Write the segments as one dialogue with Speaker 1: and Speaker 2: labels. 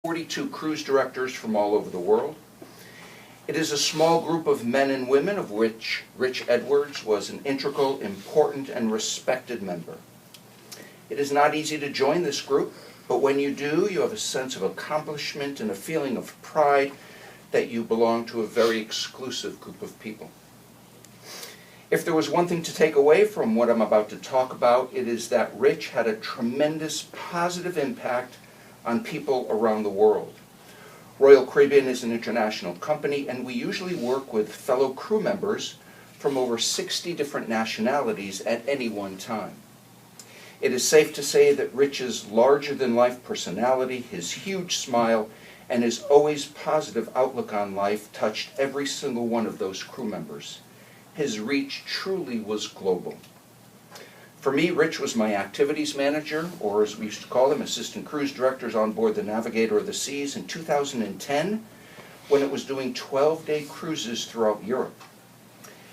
Speaker 1: 42 cruise directors from all over the world. It is a small group of men and women of which Rich Edwards was an integral, important, and respected member. It is not easy to join this group, but when you do, you have a sense of accomplishment and a feeling of pride that you belong to a very exclusive group of people. If there was one thing to take away from what I'm about to talk about, it is that Rich had a tremendous positive impact on people around the world. Royal Caribbean is an international company, and we usually work with fellow crew members from over 60 different nationalities at any one time. It is safe to say that Rich's larger-than-life personality, his huge smile, and his always positive outlook on life touched every single one of those crew members. His reach truly was global. For me, Rich was my activities manager, or as we used to call him, assistant cruise directors on board the Navigator of the Seas in 2010, when it was doing 12-day cruises throughout Europe.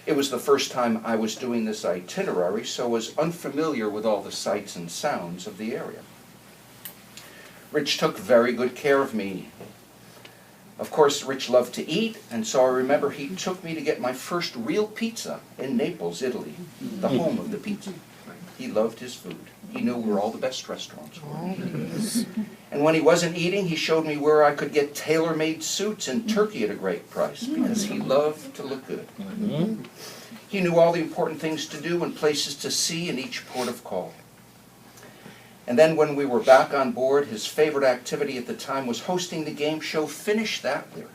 Speaker 1: It was the first time I was doing this itinerary, so I was unfamiliar with all the sights and sounds of the area. Rich took very good care of me. Of course, Rich loved to eat, and so I remember he took me to get my first real pizza in Naples, Italy, the home of the pizza. He loved his food. He knew where all the best restaurants were. And when he wasn't eating, he showed me where I could get tailor-made suits in Turkey at a great price, because he loved to look good. He knew all the important things to do and places to see in each port of call. And then when we were back on board, his favorite activity at the time was hosting the game show Finish That Lyric.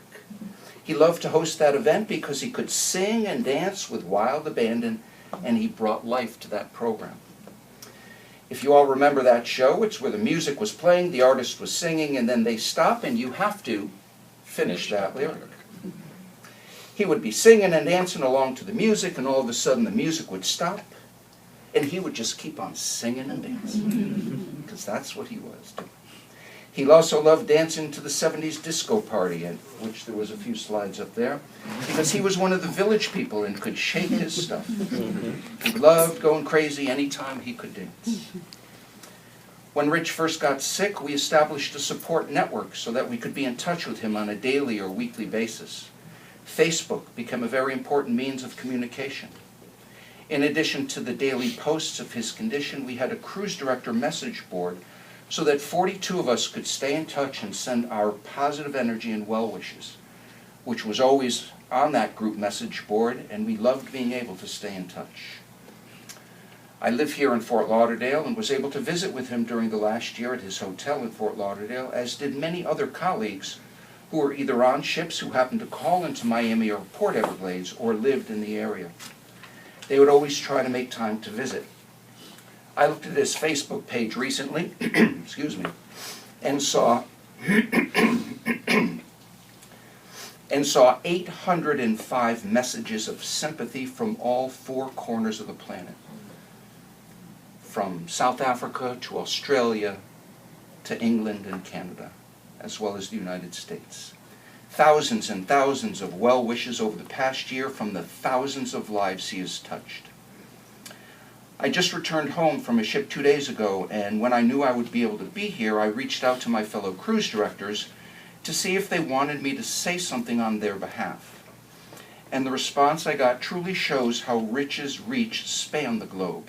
Speaker 1: He loved to host that event because he could sing and dance with wild abandon, and he brought life to that program. If you all remember that show, it's where the music was playing, the artist was singing, and then they stop and you have to finish that lyric. He would be singing and dancing along to the music, and all of a sudden the music would stop, and he would just keep on singing and dancing, because that's what he was doing. He also loved dancing to the 70s disco party, in which there was a few slides up there, because he was one of the village people and could shake his stuff. He loved going crazy anytime he could dance. When Rich first got sick, we established a support network so that we could be in touch with him on a daily or weekly basis. Facebook became a very important means of communication. In addition to the daily posts of his condition, we had a cruise director message board so that 42 of us could stay in touch and send our positive energy and well wishes, which was always on that group message board, and we loved being able to stay in touch. I live here in Fort Lauderdale and was able to visit with him during the last year at his hotel in Fort Lauderdale, as did many other colleagues who were either on ships who happened to call into Miami or Port Everglades or lived in the area. They would always try to make time to visit. I looked at his Facebook page recently, excuse me, and saw 805 messages of sympathy from all four corners of the planet, from South Africa to Australia to England and Canada, as well as the United States. Thousands and thousands of well wishes over the past year from the thousands of lives he has touched. I just returned home from a ship 2 days ago, and when I knew I would be able to be here, I reached out to my fellow cruise directors to see if they wanted me to say something on their behalf. And the response I got truly shows how Rich's reach spanned the globe.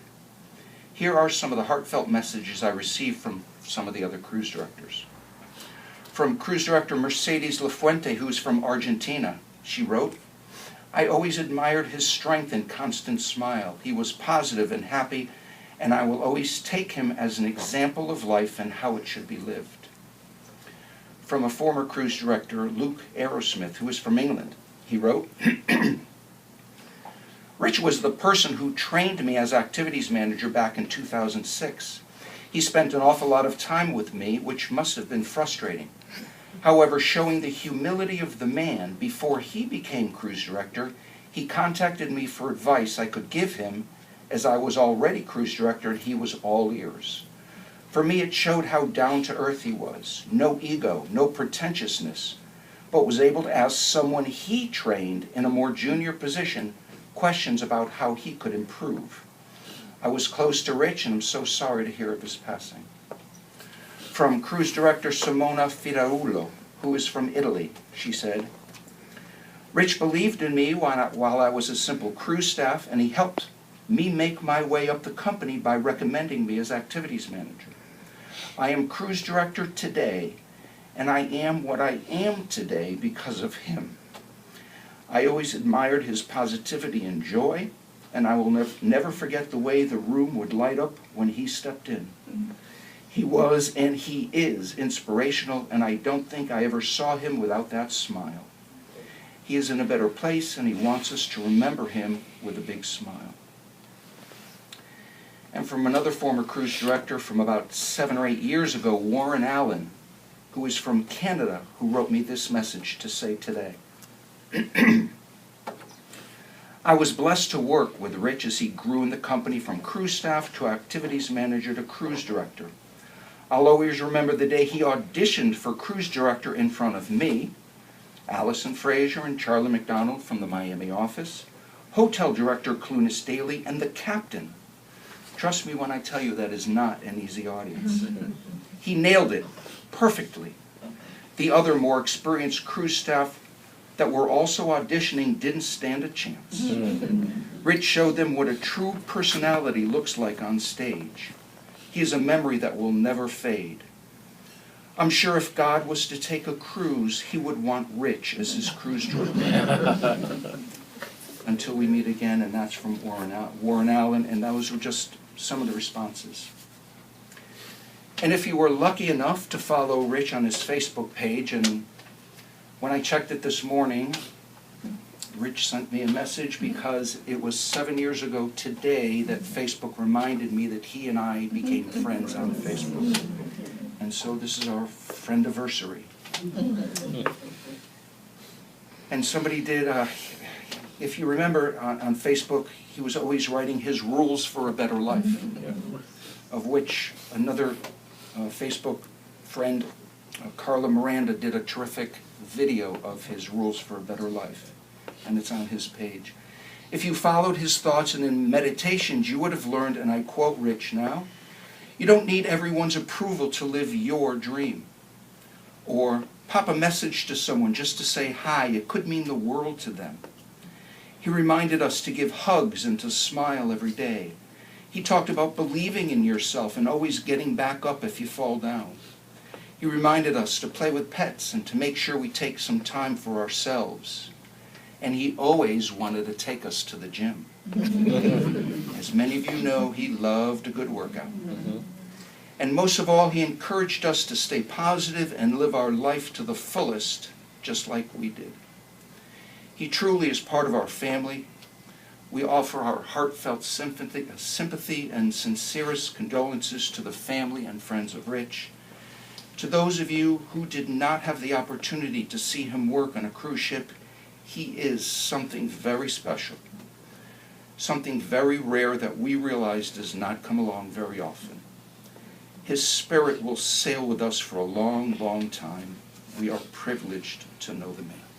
Speaker 1: Here are some of the heartfelt messages I received from some of the other cruise directors. From cruise director Mercedes Lafuente, who is from Argentina, she wrote, "I always admired his strength and constant smile. He was positive and happy, and I will always take him as an example of life and how it should be lived." From a former cruise director, Luke Aerosmith, who is from England, he wrote, "Rich was the person who trained me as activities manager back in 2006. He spent an awful lot of time with me, which must have been frustrating. However, showing the humility of the man, before he became cruise director, he contacted me for advice I could give him, as I was already cruise director and he was all ears. For me, it showed how down-to-earth he was, no ego, no pretentiousness, but was able to ask someone he trained in a more junior position questions about how he could improve. I was close to Rich, and I'm so sorry to hear of his passing." From cruise director Simona Fidaulo, who is from Italy, she said, "Rich believed in me while I was a simple cruise staff, and he helped me make my way up the company by recommending me as activities manager. I am cruise director today, and I am what I am today because of him. I always admired his positivity and joy, and I will never forget the way the room would light up when he stepped in. He was and he is inspirational, and I don't think I ever saw him without that smile. He is in a better place, and he wants us to remember him with a big smile." And from another former cruise director from about 7 or 8 years ago, Warren Allen, who is from Canada, who wrote me this message to say today. "I was blessed to work with Rich as he grew in the company from crew staff to activities manager to cruise director. I'll always remember the day he auditioned for cruise director in front of me, Allison Fraser and Charlie McDonald from the Miami office, hotel director Clunas Daly, and the captain. Trust me when I tell you that is not an easy audience. He nailed it perfectly. The other more experienced cruise staff that were also auditioning didn't stand a chance. Rich showed them what a true personality looks like on stage. He is a memory that will never fade. I'm sure if God was to take a cruise, he would want Rich as his cruise director." Until we meet again, and that's from Warren Allen, and those were just some of the responses. And if you were lucky enough to follow Rich on his Facebook page, and when I checked it this morning, Rich sent me a message because it was 7 years ago today that Facebook reminded me that he and I became friends on Facebook. And so this is our friendiversary. And somebody did, if you remember on Facebook, he was always writing his rules for a better life, of which another Facebook friend, Carla Miranda, did a terrific video of his rules for a better life, and it's on his page. If you followed his thoughts and in meditations, you would have learned, and I quote Rich now, "You don't need everyone's approval to live your dream." Or pop a message to someone just to say hi. It could mean the world to them. He reminded us to give hugs and to smile every day. He talked about believing in yourself and always getting back up if you fall down. He reminded us to play with pets and to make sure we take some time for ourselves. And he always wanted to take us to the gym. As many of you know, he loved a good workout. And most of all, he encouraged us to stay positive and live our life to the fullest, just like we did. He truly is part of our family. We offer our heartfelt sympathy and sincerest condolences to the family and friends of Rich. To those of you who did not have the opportunity to see him work on a cruise ship, he is something very special, something very rare that we realize does not come along very often. His spirit will sail with us for a long, long time. We are privileged to know the man.